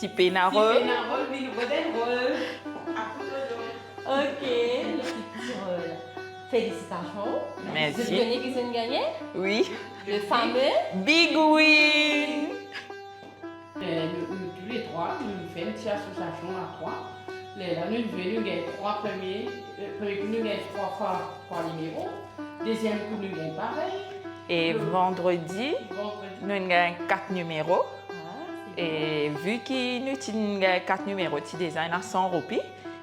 Si pénarol. Si pénarol, oui, le modèle rôle. Ok, le petit rôle. Félicitations. Merci. Vous connaissez qui c'est gagné? Oui. Le fameux Big win. Tous les trois, nous faisons une petite association à trois. Là, nous venons gagner trois premiers. Premier coup, nous gagnons trois fois trois numéros. Deuxième coup, nous gagnons pareil. Et vendredi, nous avons 4 numéros. Et vu qu'il nous avons 4 numéros de design à 100 roupies,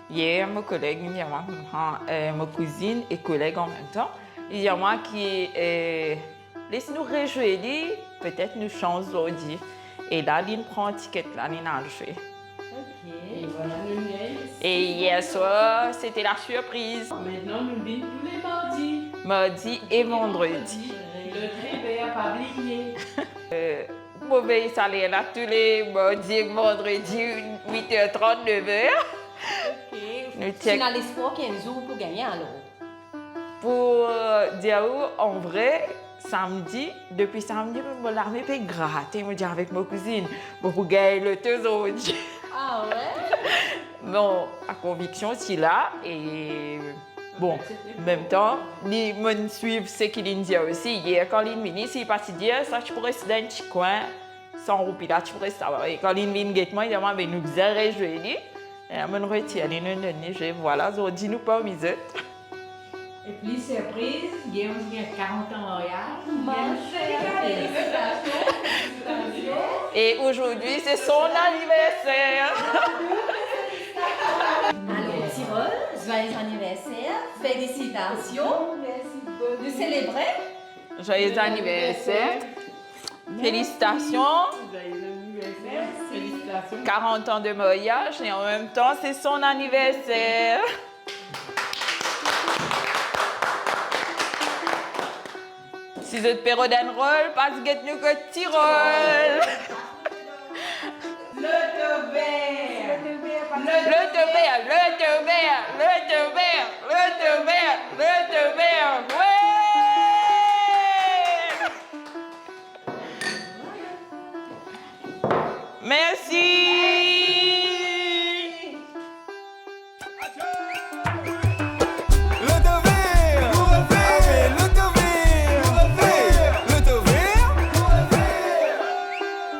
hier, mon collègue, ma cousine et collègue en même temps, il y a moi qui laisse-nous réjouir, peut-être nous change aujourd'hui. Et là, il prend un ticket là, il a le fait. Et voilà, nous gagnons. Et hier soir, c'était la surprise. Maintenant, nous venons tous les mardis. Mardi et vendredi. Le réveil à pas oublier. Mauvais salaire là tous les mardis et vendredis, 8h30, 9h. Tu as l'espoir qu'il y ait un jour pour gagner alors? Pour dire en vrai, samedi, depuis samedi, je me l'armée peut gratter, je me dis avec ma cousine, pour gagner le tout aujourd'hui. Ah ouais? Bon, la conviction c'est là et bon, en même temps, ils me suivent ce qu'ils disent aussi. Hier, quand ils viennent, s'ils passent dire ça, tu pourrais rester dans un petit coin, 100 roupies là, tu pourrais savoir. Et quand ils viennent, ils disent, nous faisons réjouir. Et je me retire, ils nous donnent, voilà, aujourd'hui, nous pas misé. Et puis, surprise, il y a 40 ans en mariage. Et aujourd'hui, c'est son anniversaire. Alors, petit rôle, joyeux anniversaire, félicitations. Nous célébrer. Joyeux anniversaire. Félicitations. Joyeux anniversaire. Félicitations. 40 ans de mariage et en même temps, c'est son anniversaire. Si vous êtes perro d'un rôle, pas de guette nous que petit rôle. Le te vert. Le te vert, le te vert, le te vert, le te vert, le te vert. Ouais! Merci.